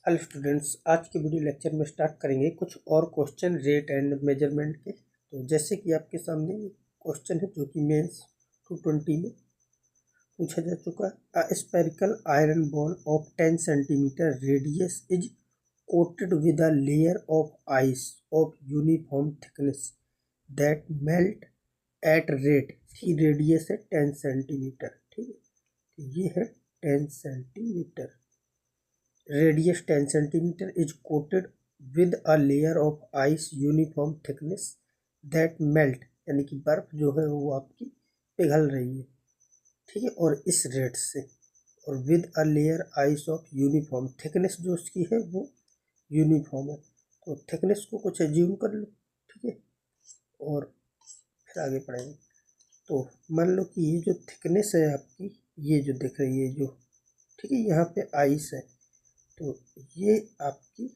Hello students, आज के video lecture में स्टार्ट करेंगे कुछ और क्वेश्चन रेट एंड मेजरमेंट के। तो जैसे कि आपके सामने क्वेश्चन है जो कि मेंस 220 में पूछा जा चुका है। A spherical iron ball of 10 centimetre radius is coated with a layer of ice of uniform thickness that melt at rate. थी रेडियस है 10 सेंटीमीटर। ठीक है, तो ये है 10 centimetre. Radius 10 centimeter is coated with a layer of ice uniform thickness that melt, यानी कि बर्फ जो है वो आपकी पिघल रही है। ठीक है, और इस रेट से, और with a layer ice of uniform thickness जो उसकी है वो यूनिफॉर्म है। तो थिकनेस को कुछ एज्यूम कर लो। ठीक है, और फिर आगे पढ़ेंगे। तो मान लो कि ये जो थिकनेस है आपकी, ये जो दिख रही है जो, ठीक है, यहाँ पे आइस है। तो ये आपकी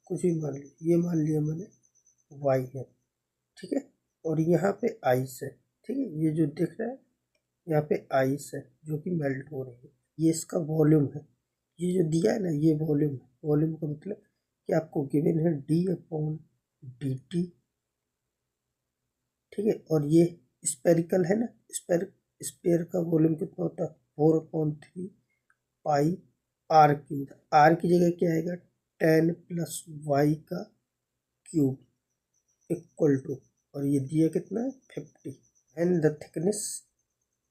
कुछ भी मान लो, ये मान लिया मैंने वाई है। ठीक है, और यहाँ पे आइस है। ठीक है, ये जो दिख रहा है यहाँ पे आइस है जो कि मेल्ट हो रही है। ये इसका वॉल्यूम है। ये जो दिया है ना, ये वॉल्यूम है। वॉल्यूम का मतलब कि आपको गिवन है d/dt। ठीक है, और ये स्पेरिकल है ना, स्पेयर का वॉल्यूम कितना होता है 4/3 पाई आर क्यूब। आर की जगह क्या आएगा 10 + y का क्यूब इक्वल टू, और ये दिया कितना है 50। And the thickness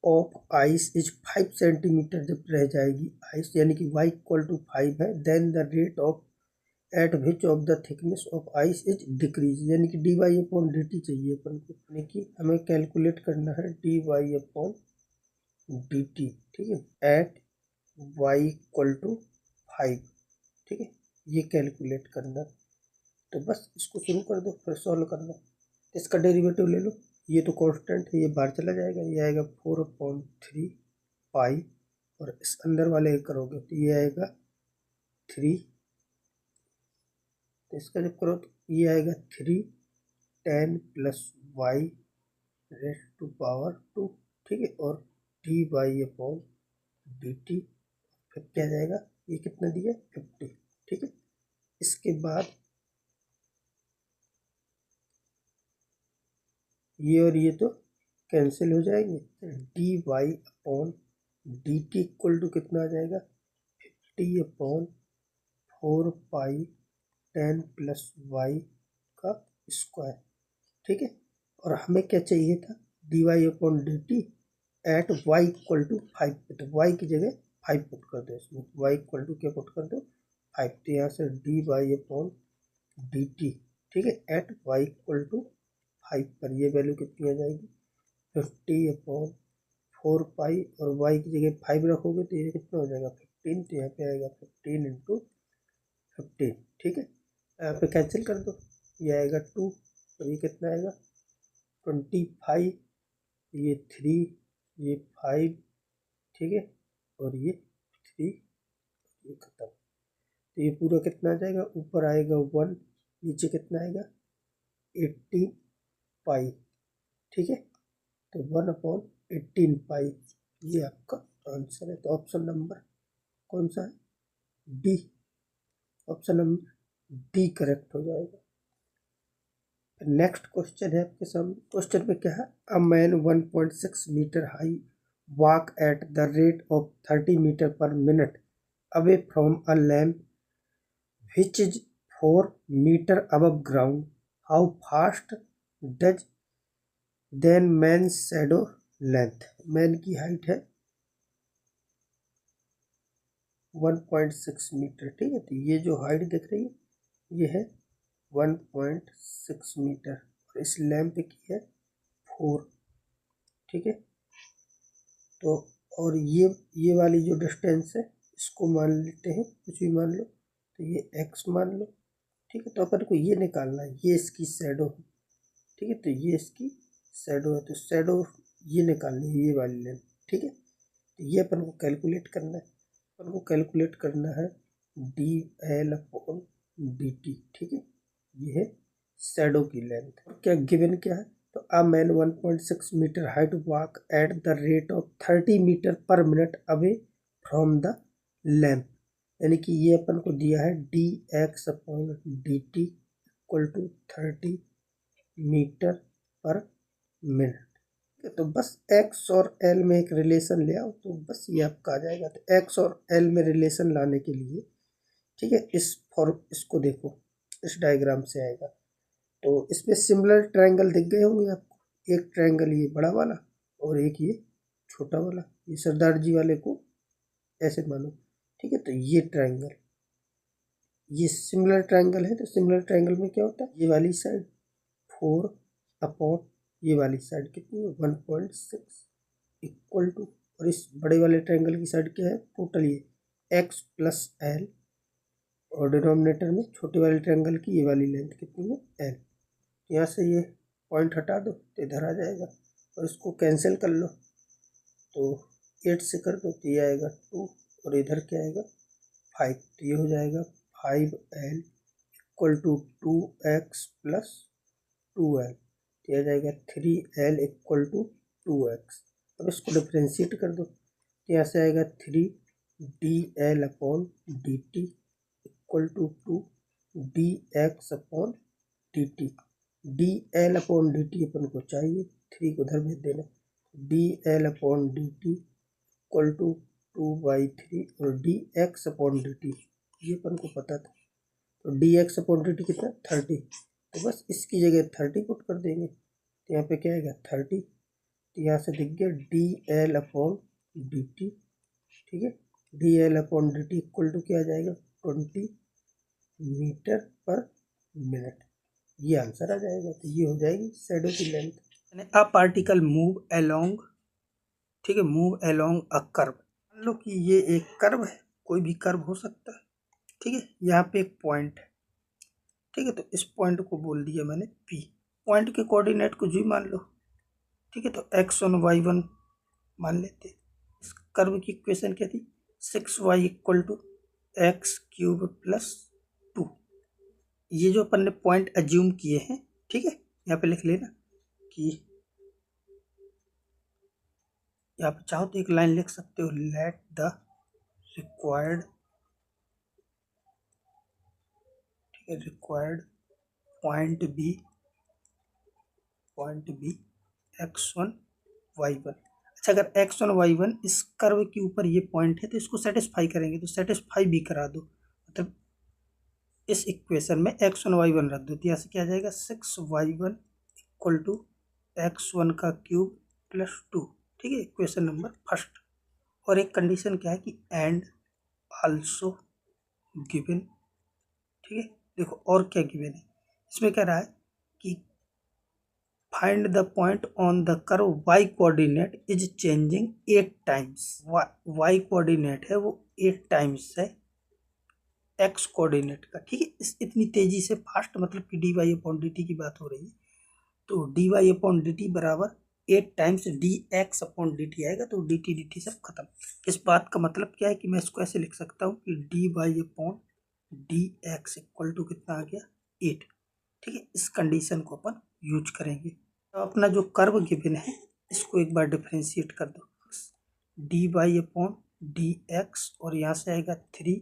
of ice is 5 centimetre. जब रह जाएगी आइस, यानी कि y = 5 है, then the rate of at which of the thickness of ice is decrease, यानी कि dy/dt चाहिए अपन को, यानी कि हमें कैलकुलेट करना है dy/dt। ठीक है, एट y = 5। ठीक है, ये कैलकुलेट करना। तो बस इसको शुरू कर दो, फिर सॉल्व करना। इसका डेरिवेटिव ले लो। ये तो कांस्टेंट है, ये बाहर चला जाएगा, ये आएगा 4/3 पाई, और इस अंदर वाले करोगे तो ये आएगा 3। तो इसका जब करो तो ये आएगा 3 10 + y रेज़ टू पावर 2। ठीक है, और dy/dt फिर क्या जाएगा, ये कितना दिया 50। ठीक है, इसके बाद ये और ये तो कैंसिल हो जाएंगे। dy/dt इक्वल टू कितना आ जाएगा 50/4 पाई 10 + y का स्क्वायर। ठीक है, और हमें क्या चाहिए था dy/dt एट y = 5 पे। तो y की जगह 5 पुट कर दो इसमें। y = क्या पुट कर दो 5। तो यहाँ से dy/dt, ठीक है, एट y = 5 पर ये वैल्यू कितनी आ जाएगी 50/4 पाई, और y की जगह 5 रखोगे तो ये कितना हो जाएगा 15। तो यहाँ पे आएगा 15 × 15। ठीक है, यहाँ पे कैंसिल कर दो, ये आएगा 2, और ये कितना आएगा 25, ये 3, ये 5। ठीक है, और ये 3, ये खत्म। तो ये पूरा कितना आ जाएगा, ऊपर आएगा 1, नीचे कितना आएगा 18 पाई। ठीक है, तो 1/18 पाई ये आपका आंसर है। तो ऑप्शन नंबर कौन सा है, D. Option number D correct हो जाएगा। नेक्स्ट क्वेश्चन है आपके सामने। क्वेश्चन में क्या है, a man 1.6 metre high walk at the rate of 30 metre per minute away from a lamp which is 4 meter above ground. How fast does then man's shadow length? Man की height है 1.6 metre. ठीक है, तो ये जो height दिख रही है ये है 1.6 मीटर, और इस लैम्प की है 4। ठीक है, तो और ये वाली जो डिस्टेंस है इसको मान लेते हैं, कुछ भी मान लो, तो ये x मान लो। ठीक है, तो अपन को ये निकालना है, ये इसकी शैडो है। ठीक है, तो ये इसकी शैडो है, तो शैडो ये निकालनी है, ये वाली लेंथ। ठीक है, तो ये अपन को कैलकुलेट करना है। अपन को कैलकुलेट करना है dl/dt। ठीक है, ये है शैडो की लेंथ। क्या गिवन क्या है, तो a man 1.6 metre height walk at the rate of 30 metre per minute away from the lamp यानी कि ये अपन को दिया है dx/dt equal to 30 metre per minute. तो बस x और l में एक रिलेशन ले आओ तो बस ये आपका आ जाएगा। तो x और l में रिलेशन लाने के लिए, ठीक है, इसको देखो, इस डायग्राम से आएगा। तो इसमें सिमिलर ट्रायंगल दिख गए होंगे आपको, एक ट्रायंगल ये बड़ा वाला और एक ये छोटा वाला। ये सरदार जी वाले को ऐसे मानो, ठीक है। तो ये ट्रायंगल, ये सिमिलर ट्रायंगल है। तो सिमिलर ट्रायंगल में क्या होता है, ये वाली साइड 4 अपॉन ये वाली साइड कितनी है 1.6 इक्वल टू, और इस बड़े वाले ट्रायंगल की साइड क्या है टोटल ये x प्लस l, और डिनोमिनेटर में छोटे वाले ट्रायंगल की ये वाली लेंथ कितनी है l। यहाँ से ये पॉइंट हटा दो तो इधर आ जाएगा, और इसको कैंसिल कर लो तो 8 से कर दो तो ये आएगा 2, और इधर क्या आएगा 5। तो ये हो जाएगा 5l equal to 2x plus 2l। तो यह जाएगा 3l इक्वल टू 2x। अब इसको डिफ्रेंशिएट कर दो तो यहाँ से आएगा 3dl upon dt equal to 2dx upon dt। dl upon dt अपन को चाहिए, 3 को उधर भेज देना। dl upon dt equal to 2/3, और dx अपॉन dt ये अपन को पता था। तो dx अपॉन dt कितना 30। तो बस इसकी जगह 30 पुट कर देंगे तो यहाँ पे क्या आएगा 30। तो यहाँ से दिख गया dl अपॉन dt, ठीक है। dl upon dt equal to क्या आ जाएगा 20 मीटर पर मिनट। ये आंसर आ जाएगा। तो ये हो जाएगी शैडो की length. A particle move along, ठीक है, मूव अलोंग अ कर्व। मान लो कि ये एक कर्व है, कोई भी कर्व हो सकता है, ठीक है। यहाँ पे एक पॉइंट है, ठीक है। तो इस पॉइंट को बोल दिया मैंने P। पॉइंट के कोऑर्डिनेट कुछ भी मान लो, ठीक है। तो x1 y1 मान लेते। इस कर्व की इक्वेशन क्या थी 6y equal to x cube plus 2। ये जो अपन ने पॉइंट अज्यूम किए हैं, ठीक है, यहाँ पे लिख लेना कि यहाँ पे चाहो तो एक लाइन लिख सकते हो, लेट द रिक्वायर्ड, ठीक है, required point B x1 y1। अच्छा, अगर x1 y1 इस कर्व के ऊपर ये पॉइंट है तो इसको सेटिस्फाई करेंगे, तो सेटिस्फाई भी करा दो। मतलब इस इक्वेशन में x1 y1 रख दो तो यहाँ से क्या आ जाएगा 6y1 इक्वल टू x1 का क्यूब प्लस 2, ठीक है, इक्वेशन नंबर फर्स्ट। और एक कंडीशन क्या है कि एंड आल्सो गिवन, ठीक है। देखो और क्या गिवन है, इसमें कह रहा है कि find the point on the curve y coordinate is changing 8 times. y coordinate है वो 8 टाइम्स है x कोऑर्डिनेट का, ठीक है। इस इतनी तेजी से फास्ट, मतलब कि dy अपॉन dt की बात हो रही है। तो dy अपॉन dt बराबर 8 टाइम्स dx अपॉन dt आएगा। तो dt सब खत्म। इस बात का मतलब क्या है कि मैं इसको ऐसे लिख सकता हूँ कि dy upon dx equal to कितना आ गया 8, ठीक है। इस कंडीशन को अपन यूज करेंगे। तो अपना जो कर्व गिवन है इसको एक बार डिफ्रेंशिएट कर दो, dy अपॉन dx, और यहाँ से आएगा 3x²,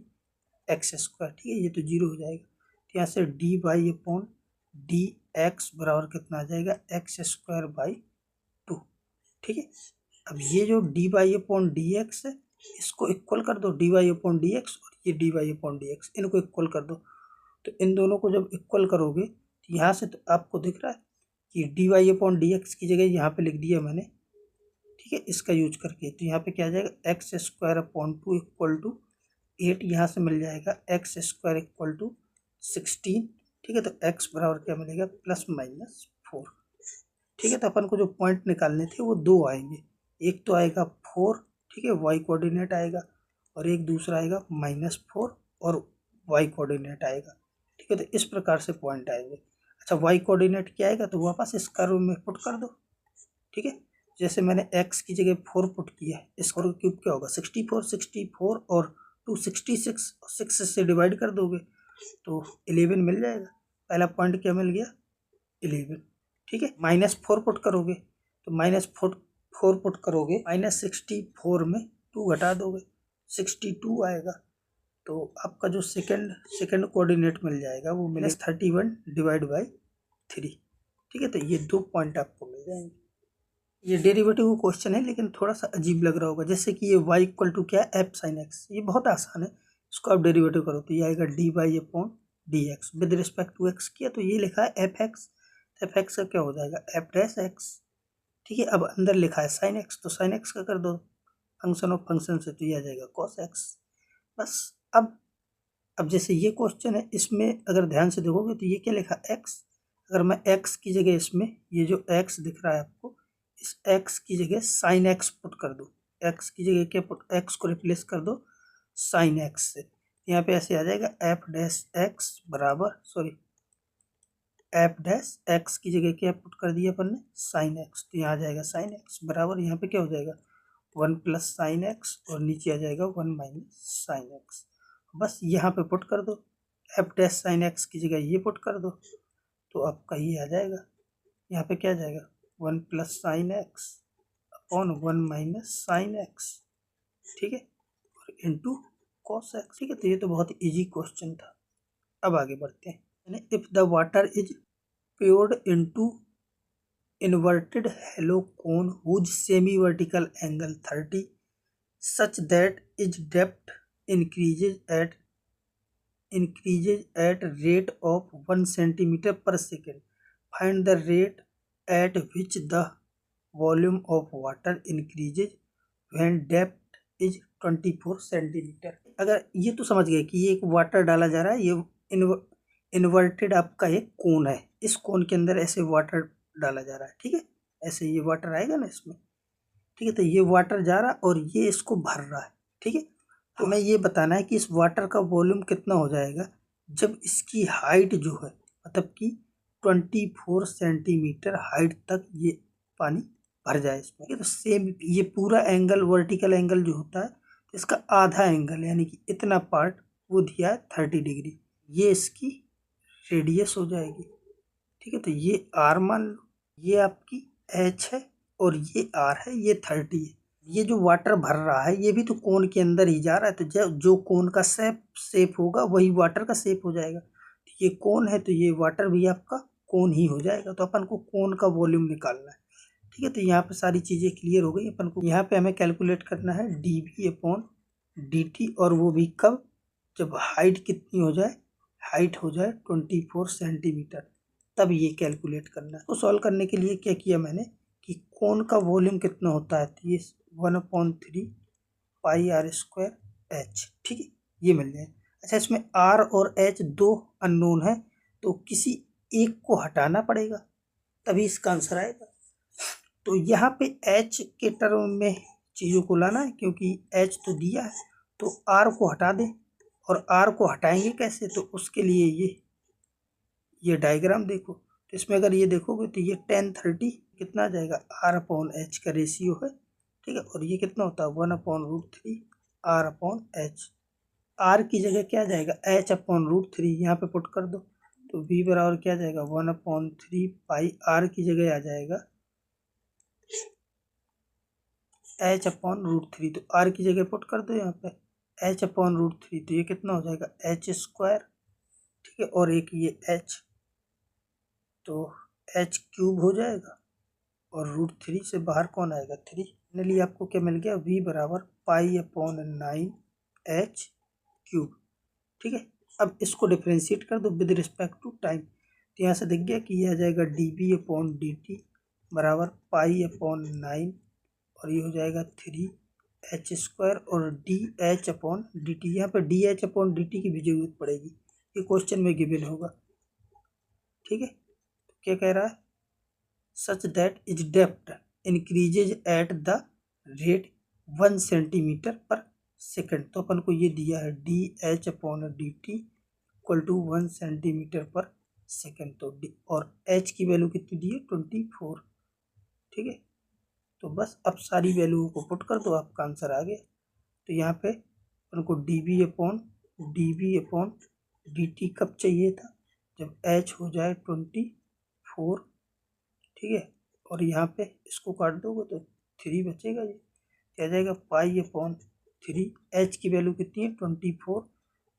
ठीक है, ये तो 0 हो जाएगा। तो यहाँ से dy अपॉन dx बराबर कितना आ जाएगा x²/2, ठीक है। अब ये जो dy अपॉन dx है इसको इक्वल कर दो, dy अपॉन dx और ये dy अपॉन dx, इनको इक्वल कर दो। तो इन दोनों को जब इक्वल करोगे तो यहाँ से तो आपको दिख रहा है कि dy अपॉन dx की जगह यहाँ पे लिख दिया मैंने, ठीक है, इसका यूज करके। तो यहाँ पे क्या आ जाएगा x²/2 इक्वल टू 8, यहाँ से मिल जाएगा x² इक्वल टू 16, ठीक है। तो x बराबर क्या मिलेगा ±4, ठीक है। तो अपन को जो पॉइंट निकालने थे वो 2 आएंगे, एक तो आएगा 4, ठीक है, y कोऑर्डिनेट आएगा, और एक दूसरा आएगा -4 और y कोऑर्डिनेट आएगा, ठीक है। तो इस प्रकार से पॉइंट आएंगे। अच्छा, y कोऑर्डिनेट क्या आएगा तो वापस इस कर्व में पुट कर दो, ठीक है। जैसे मैंने x की जगह 4 पुट किया है, इस कर्व क्यूब क्या होगा 64 और 266, 6 से डिवाइड कर दोगे तो 11 मिल जाएगा। पहला पॉइंट क्या मिल गया 11, ठीक है। -4 पुट करोगे तो -4 पुट करोगे, -64 में 2 घटा दोगे 62 आएगा, तो आपका जो सेकंड कोऑर्डिनेट मिल जाएगा वो मिले 31 डिवाइड बाई 3। ठीक है, तो ये 2 पॉइंट आपको मिल जाएंगे। ये डेरिवेटिव क्वेश्चन है लेकिन थोड़ा सा अजीब लग रहा होगा, जैसे कि ये y इक्वल टू क्या है, एफ साइन एक्स। ये बहुत आसान है, इसको आप डेरिवेटिव करो तो ये आएगा d y upon d x. With respect to x किया तो ये लिखा है एफ एक्स, एफ एक्स का क्या हो जाएगा एफ डैश एक्स। ठीक है, अब अंदर लिखा है साइन एक्स, तो साइन एक्स का कर दो फंक्शन ऑफ फंक्शन से, तो ये आ जाएगा कॉस एक्स। बस अब जैसे ये क्वेश्चन है, इसमें अगर ध्यान से देखोगे तो ये क्या लिखा एक्स। अगर मैं एक्स की जगह इसमें ये जो एक्स दिख रहा है आपको, इस एक्स की जगह साइन एक्स पुट कर दो, एक्स की जगह क्या पुट, एक्स को रिप्लेस कर दो साइन एक्स से। यहाँ पे ऐसे आ जाएगा एफ डैश एक्स बराबर, सॉरी एफ डैश एक्स की जगह क्या पुट कर दिया अपन ने, साइन एक्स। तो यहाँ आ जाएगा साइन एक्स बराबर, यहाँ पे क्या हो जाएगा 1 प्लस साइन एक्स, और नीचे आ जाएगा 1 माइनस साइन एक्स। बस यहाँ पे पुट कर दो, एफ डैश साइन एक्स की जगह ये पुट कर दो, तो आपका ये आ जाएगा, यहाँ पे क्या आ जाएगा 1 plus sine x upon 1 minus sine x. ठीक है, और इंटू कॉस एक्स। ठीक है, तो ये तो बहुत इजी क्वेश्चन था। अब आगे बढ़ते हैं। If the water is poured into inverted hollow cone whose semi-vertical angle 30 such that its depth increases at rate of 1 centimeter per second. Find the rate at which the volume of water increases when depth is 24 centimetre. अगर ये तो समझ गए कि ये एक water डाला जा रहा है, ये इन्वर्टेड आपका एक कोन है, इस कोन के अंदर ऐसे वाटर डाला जा रहा है। ठीक है, ऐसे ये वाटर आएगा ना इसमें। ठीक है, तो ये वाटर जा रहा है और ये इसको भर रहा है। ठीक है, तो हमें ये बताना है कि इस वाटर का वॉल्यूम कितना हो जाएगा जब इसकी हाइट जो है, मतलब कि 24 सेंटीमीटर हाइट तक ये पानी भर जाए इसमें। तो सेम ये पूरा एंगल, वर्टिकल एंगल जो होता है, इसका आधा एंगल यानी कि इतना पार्ट वो दिया है 30 डिग्री, ये इसकी रेडियस हो जाएगी। ठीक है, तो ये आर मान लो, ये आपकी एच है और ये आर है, ये 30 है। ये जो वाटर भर रहा है ये भी तो कोन के अंदर ही जा रहा है, तो जो कोन का शेप होगा वही वाटर का शेप हो जाएगा। ये कोन है तो ये वाटर भी आपका कोन ही हो जाएगा। तो अपन को कोन का वॉल्यूम निकालना है। ठीक है, तो यहाँ पे सारी चीज़ें क्लियर हो गई। अपन को यहाँ पे हमें कैलकुलेट करना है d v upon d t, और वो भी कब, जब हाइट कितनी हो जाए, हाइट हो जाए 24 सेंटीमीटर, तब ये कैलकुलेट करना है। तो सॉल्व करने के लिए क्या किया मैंने कि कोन का वॉल्यूम कितना होता है, तो ये 1/3 पाई आर स्क्वायर एच। ठीक है, ये मिल जाए। अच्छा, इसमें आर और एच दो अननोन है, तो किसी एक को हटाना पड़ेगा तभी इसका आंसर आएगा। तो यहाँ पे एच के टर्म में चीज़ों को लाना है, क्योंकि एच तो दिया है, तो आर को हटा दें। और आर को हटाएंगे कैसे, तो उसके लिए ये डायग्राम देखो। तो इसमें अगर ये देखोगे तो ये 10/30 कितना आ जाएगा, आर अपॉन एच का रेशियो है। ठीक है, और ये कितना होता है 1/√3 आर अपॉन एच। आर की जगह क्या जाएगा, एच अपॉन √3, यहाँ पे पुट कर दो, तो v बराबर क्या जाएगा 1/3 पाई, आर की जगह आ जाएगा एच अपॉन √3, तो आर की जगह पुट कर दो यहाँ पे एच अपॉन √3, तो ये कितना हो जाएगा एच स्क्वायर। ठीक है, और एक ये एच, तो एच क्यूब हो जाएगा, और √3 से बाहर कौन आएगा 3। फाइनली आपको क्या मिल गया, v बराबर पाई अपॉन 9 एच क्यूब। ठीक है, अब इसको डिफ्रेंशिएट कर दो विद रिस्पेक्ट टू टाइम, तो यहाँ से दिख गया कि यह आ जाएगा d b upon d t बराबर पाई अपॉन 9, और ये हो जाएगा 3 एच स्क्वायर, और d h upon d t. यहाँ पर d h upon d t की भी जरूरत पड़ेगी, ये क्वेश्चन में गिवन होगा। ठीक है, तो क्या कह रहा है, such that is depth increases at the rate 1 centimetre per second. तो अपन को ये दिया है d h upon d t equal to 1 centimetre per second, तो डी और एच की वैल्यू कितनी दी है 24। ठीक है, तो बस अब सारी वैल्यूओं को पुट कर दो, आपका आंसर आ गया। तो यहाँ पे उनको d b upon d t कब चाहिए था, जब एच हो जाए 24। ठीक है, और यहाँ पे इसको काट दोगे तो 3 बचेगा, ये क्या जाएगा पाई अपॉन 3। एच की वैल्यू कितनी है 24,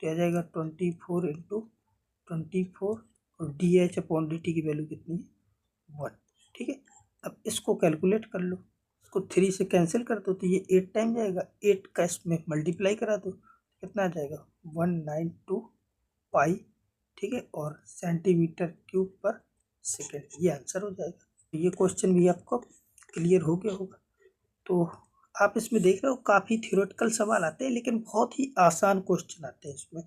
तो आ जाएगा 24 इंटू 24 और DH/dt की वैल्यू कितनी है 1। ठीक है, अब इसको कैलकुलेट कर लो, इसको 3 से कैंसिल कर दो तो ये 8 टाइम जाएगा, 8 का इसमें मल्टीप्लाई करा दो, कितना आ जाएगा 192 पाई। ठीक है, और सेंटीमीटर क्यूब पर सेकेंड, ये आंसर हो जाएगा। तो ये क्वेश्चन भी आपको क्लियर हो गया होगा। तो आप इसमें देख रहे हो काफ़ी थ्योरेटिकल सवाल आते हैं, लेकिन बहुत ही आसान क्वेश्चन आते हैं इसमें।